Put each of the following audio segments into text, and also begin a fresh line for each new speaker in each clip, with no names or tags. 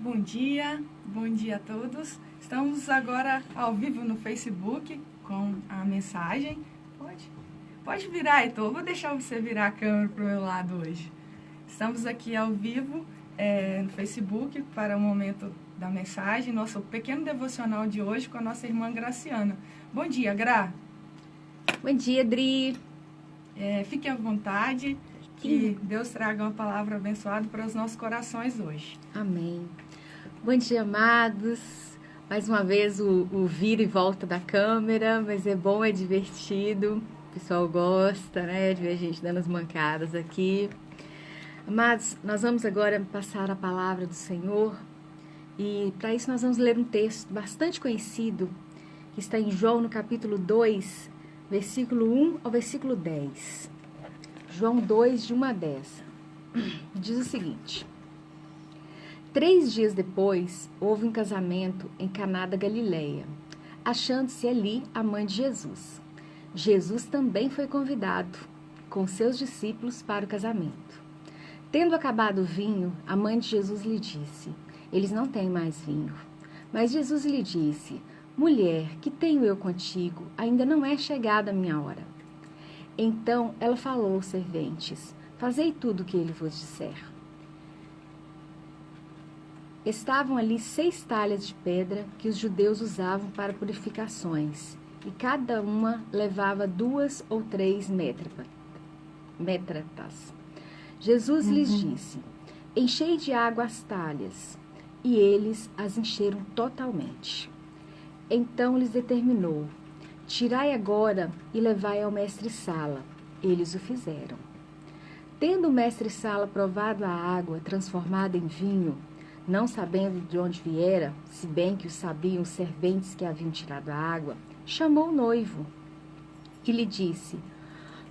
Bom dia a todos. Estamos agora ao vivo no Facebook com a mensagem. Pode virar, Heitor. Vou deixar você virar a câmera para o meu lado hoje. Estamos aqui ao vivo no Facebook para o momento da mensagem, nosso pequeno devocional de hoje com a nossa irmã Graciana. Bom dia, Gra.
Bom dia, Dri.
Fique à vontade. Que Deus traga uma palavra abençoada para os nossos corações hoje.
Amém. Bom dia, amados. Mais uma vez o vira e volta da câmera, mas é bom, é divertido. O pessoal gosta, né, de ver a gente dando as mancadas aqui. Amados, nós vamos agora passar a palavra do Senhor. E para isso nós vamos ler um texto bastante conhecido, que está em João, no capítulo 2, versículo 1 ao versículo 10. João 2, de 1 a 10, diz o seguinte: 3 dias depois, houve um casamento em Caná da Galileia, achando-se ali a mãe de Jesus. Jesus também foi convidado, com seus discípulos, para o casamento. Tendo acabado o vinho, a mãe de Jesus lhe disse: eles não têm mais vinho. Mas Jesus lhe disse: mulher, que tenho eu contigo? Ainda não é chegada a minha hora. Então ela falou aos serventes: fazei tudo o que ele vos disser. Estavam ali 6 talhas de pedra que os judeus usavam para purificações, e cada uma levava 2 ou 3 métratas. Jesus lhes disse: enchei de água as talhas, e eles as encheram totalmente. Então lhes determinou: tirai agora e levai ao mestre-sala. Eles o fizeram. Tendo o mestre-sala provado a água transformada em vinho, não sabendo de onde viera, se bem que o sabiam os serventes que haviam tirado a água, chamou o noivo e lhe disse: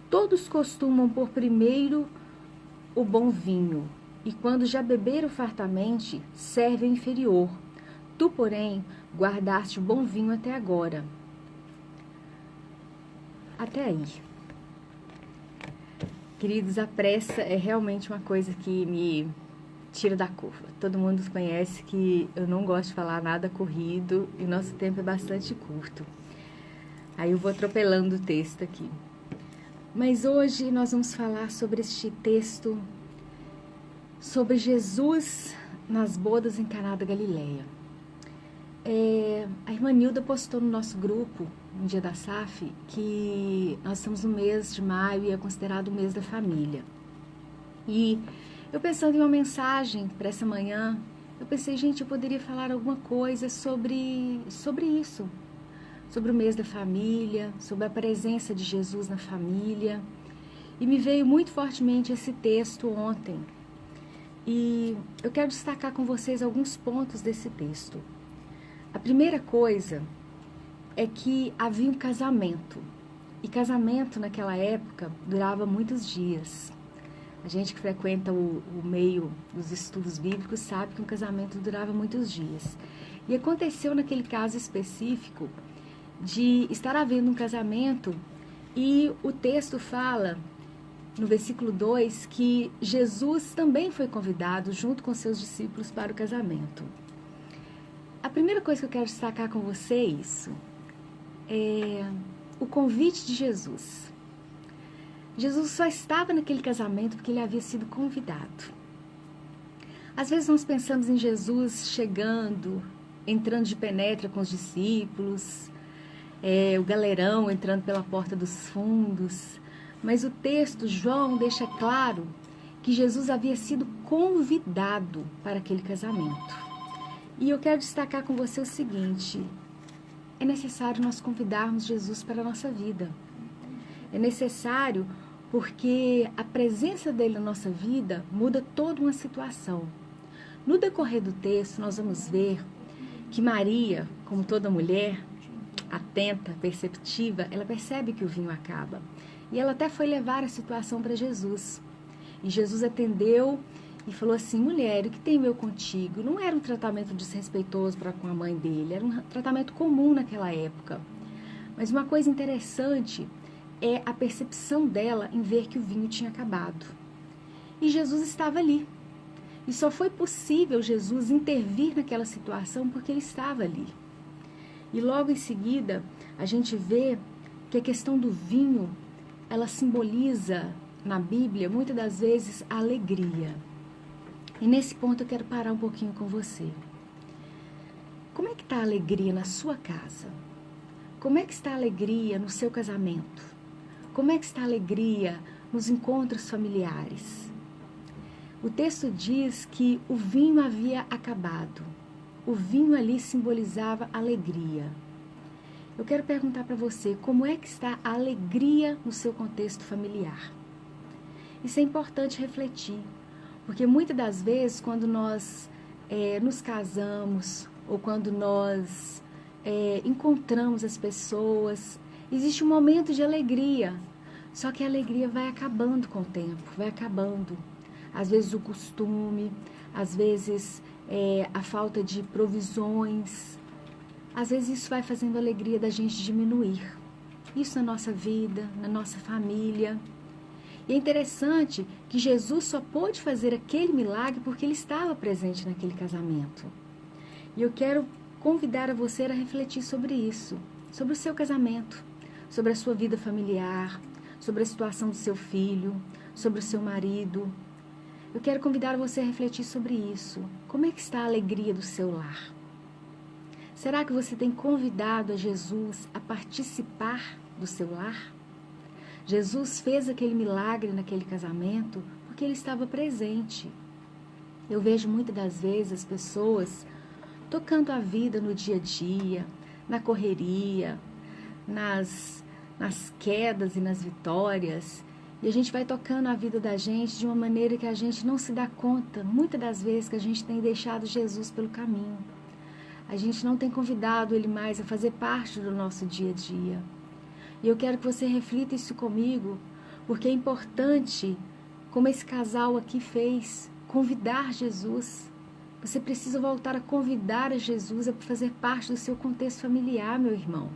todos costumam pôr primeiro o bom vinho, e quando já beberam fartamente, servem o inferior. Tu, porém, guardaste o bom vinho até agora. Até aí. Queridos, a pressa é realmente uma coisa que me tira da curva. Todo mundo conhece que eu não gosto de falar nada corrido e o nosso tempo é bastante curto. Aí eu vou atropelando o texto aqui. Mas hoje nós vamos falar sobre este texto, sobre Jesus nas bodas em Caná da Galileia. A irmã Nilda postou no nosso grupo, no dia da SAF, que nós estamos no mês de maio e é considerado o mês da família. E eu pensando em uma mensagem para essa manhã, eu pensei, gente, eu poderia falar alguma coisa sobre isso, sobre o mês da família, sobre a presença de Jesus na família. E me veio muito fortemente esse texto ontem. E eu quero destacar com vocês alguns pontos desse texto. A primeira coisa é que havia um casamento. E casamento naquela época durava muitos dias. A gente que frequenta o meio dos estudos bíblicos sabe que um casamento durava muitos dias. E aconteceu naquele caso específico de estar havendo um casamento e o texto fala, no versículo 2, que Jesus também foi convidado junto com seus discípulos para o casamento. A primeira coisa que eu quero destacar com vocês é o convite de Jesus. Jesus só estava naquele casamento porque ele havia sido convidado. Às vezes nós pensamos em Jesus chegando, entrando de penetra com os discípulos, o galerão entrando pela porta dos fundos, mas o texto, João, deixa claro que Jesus havia sido convidado para aquele casamento. E eu quero destacar com você o seguinte: é necessário nós convidarmos Jesus para a nossa vida. É necessário porque a presença dele na nossa vida muda toda uma situação. No decorrer do texto, nós vamos ver que Maria, como toda mulher, atenta, perceptiva, ela percebe que o vinho acaba. E ela até foi levar a situação para Jesus. E Jesus atendeu e falou assim: mulher, o que tenho eu contigo? Não era um tratamento desrespeitoso para com a mãe dele, era um tratamento comum naquela época. Mas uma coisa interessante é a percepção dela em ver que o vinho tinha acabado. E Jesus estava ali. E só foi possível Jesus intervir naquela situação porque ele estava ali. E logo em seguida, a gente vê que a questão do vinho, ela simboliza na Bíblia, muitas das vezes, a alegria. E nesse ponto eu quero parar um pouquinho com você. Como é que está a alegria na sua casa? Como é que está a alegria no seu casamento? Como é que está a alegria nos encontros familiares? O texto diz que o vinho havia acabado. O vinho ali simbolizava alegria. Eu quero perguntar para você, como é que está a alegria no seu contexto familiar? Isso é importante refletir, porque muitas das vezes, quando nós nos casamos, ou quando nós encontramos as pessoas, existe um momento de alegria, só que a alegria vai acabando com o tempo, vai acabando. Às vezes o costume, às vezes a falta de provisões, às vezes isso vai fazendo a alegria da gente diminuir. Isso na nossa vida, na nossa família. E é interessante que Jesus só pôde fazer aquele milagre porque ele estava presente naquele casamento. E eu quero convidar a você a refletir sobre isso, sobre o seu casamento, sobre a sua vida familiar, sobre a situação do seu filho, sobre o seu marido. Eu quero convidar você a refletir sobre isso. Como é que está a alegria do seu lar? Será que você tem convidado a Jesus a participar do seu lar? Jesus fez aquele milagre naquele casamento porque ele estava presente. Eu vejo muitas das vezes as pessoas tocando a vida no dia a dia, na correria, nas quedas e nas vitórias. E a gente vai tocando a vida da gente de uma maneira que a gente não se dá conta, muitas das vezes, que a gente tem deixado Jesus pelo caminho. A gente não tem convidado ele mais a fazer parte do nosso dia a dia. E eu quero que você reflita isso comigo, porque é importante, como esse casal aqui fez, convidar Jesus. Você precisa voltar a convidar a Jesus a fazer parte do seu contexto familiar, meu irmão.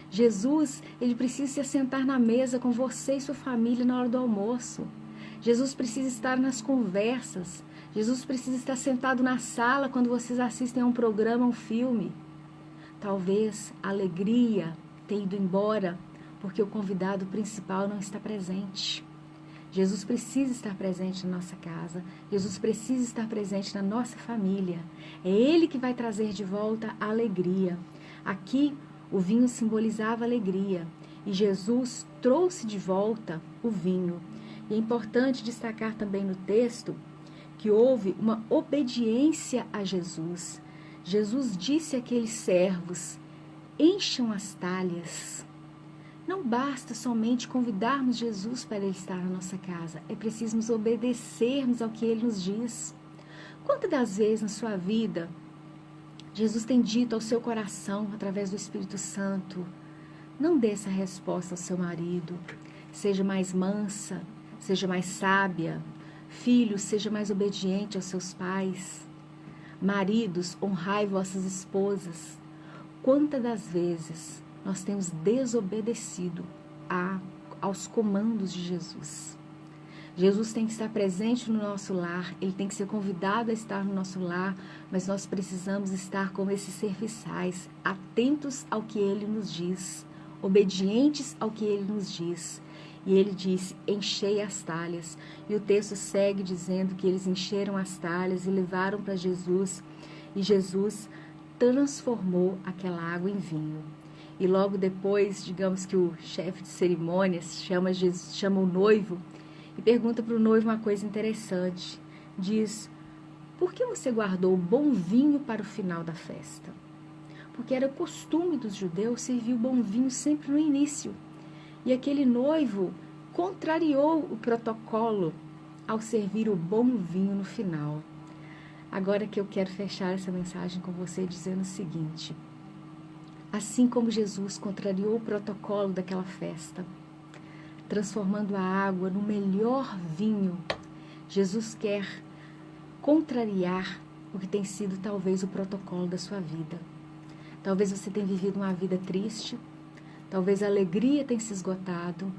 Jesus, ele precisa se assentar na mesa com você e sua família na hora do almoço. Jesus precisa estar nas conversas. Jesus precisa estar sentado na sala quando vocês assistem a um programa, um filme. Talvez a alegria tenha ido embora porque o convidado principal não está presente. Jesus precisa estar presente na nossa casa. Jesus precisa estar presente na nossa família. É Ele que vai trazer de volta a alegria. Aqui, o vinho simbolizava alegria e Jesus trouxe de volta o vinho. E é importante destacar também no texto que houve uma obediência a Jesus. Jesus disse àqueles servos: encham as talhas. Não basta somente convidarmos Jesus para ele estar na nossa casa, é preciso nos obedecermos ao que ele nos diz. Quantas das vezes na sua vida Jesus tem dito ao seu coração, através do Espírito Santo: não dê essa resposta ao seu marido, seja mais mansa, seja mais sábia. Filhos, seja mais obediente aos seus pais. Maridos, honrai vossas esposas. Quantas das vezes nós temos desobedecido aos comandos de Jesus? Jesus tem que estar presente no nosso lar, ele tem que ser convidado a estar no nosso lar, mas nós precisamos estar como esses serviçais, atentos ao que ele nos diz, obedientes ao que ele nos diz. E ele disse: enchei as talhas. E o texto segue dizendo que eles encheram as talhas e levaram para Jesus, e Jesus transformou aquela água em vinho. E logo depois, digamos que o chefe de cerimônias chama o noivo e pergunta para o noivo uma coisa interessante. Diz: por que você guardou o bom vinho para o final da festa? Porque era costume dos judeus servir o bom vinho sempre no início. E aquele noivo contrariou o protocolo ao servir o bom vinho no final. Agora que eu quero fechar essa mensagem com você dizendo o seguinte: assim como Jesus contrariou o protocolo daquela festa, transformando a água no melhor vinho, Jesus quer contrariar o que tem sido talvez o protocolo da sua vida. Talvez você tenha vivido uma vida triste, talvez a alegria tenha se esgotado,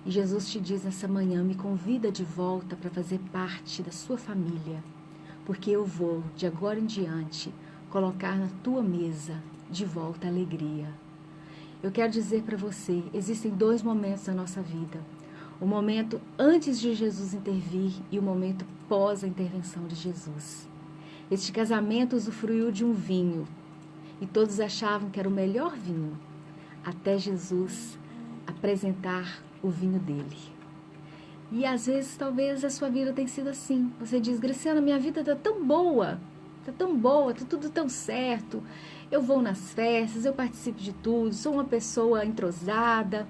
e Jesus te diz nessa manhã: me convida de volta para fazer parte da sua família. porque eu vou, de agora em diante, colocar na tua mesa de volta a alegria. Eu quero dizer para você, existem 2 momentos na nossa vida. O momento antes de Jesus intervir e o momento pós a intervenção de Jesus. Este casamento usufruiu de um vinho e todos achavam que era o melhor vinho, até Jesus apresentar o vinho dele. E às vezes, talvez a sua vida tenha sido assim. Você diz, Graciana, minha vida está tão boa, está tudo tão certo. Eu vou nas festas, eu participo de tudo, sou uma pessoa entrosada.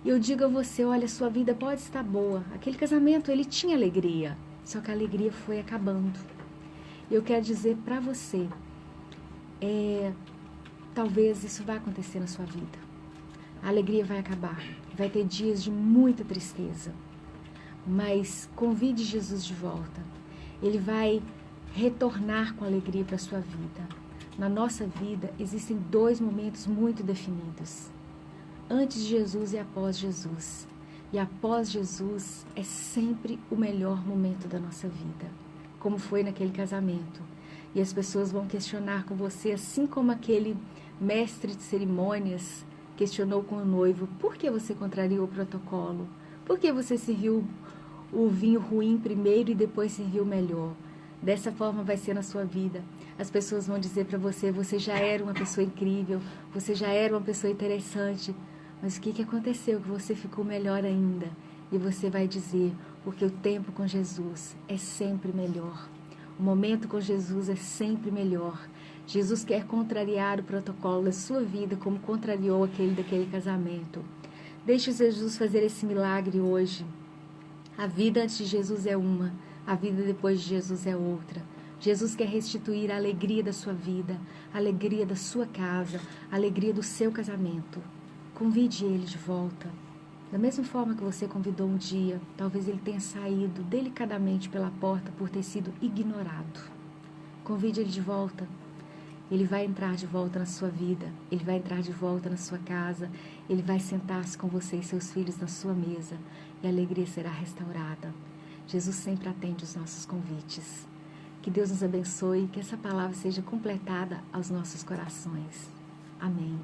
E eu digo a você, olha, sua vida pode estar boa. Aquele casamento, ele tinha alegria, só que a alegria foi acabando. E eu quero dizer para você, talvez isso vai acontecer na sua vida. A alegria vai acabar, vai ter dias de muita tristeza. Mas convide Jesus de volta. Ele vai retornar com alegria para a sua vida. Na nossa vida, existem 2 momentos muito definidos. Antes de Jesus e após Jesus. E após Jesus é sempre o melhor momento da nossa vida. Como foi naquele casamento. E as pessoas vão questionar com você, assim como aquele mestre de cerimônias questionou com o noivo, por que você contrariou o protocolo? Por que você serviu o vinho ruim primeiro e depois serviu o melhor? Dessa forma vai ser na sua vida. As pessoas vão dizer para você, você já era uma pessoa incrível, você já era uma pessoa interessante, mas o que aconteceu que você ficou melhor ainda? E você vai dizer, porque o tempo com Jesus é sempre melhor. O momento com Jesus é sempre melhor. Jesus quer contrariar o protocolo da sua vida como contrariou aquele daquele casamento. Deixe Jesus fazer esse milagre hoje. A vida antes de Jesus é uma, a vida depois de Jesus é outra. Jesus quer restituir a alegria da sua vida, a alegria da sua casa, a alegria do seu casamento. Convide ele de volta. Da mesma forma que você convidou um dia, talvez ele tenha saído delicadamente pela porta por ter sido ignorado. Convide ele de volta. Ele vai entrar de volta na sua vida, ele vai entrar de volta na sua casa, ele vai sentar-se com você e seus filhos na sua mesa e a alegria será restaurada. Jesus sempre atende os nossos convites. Que Deus nos abençoe e que essa palavra seja completada aos nossos corações. Amém.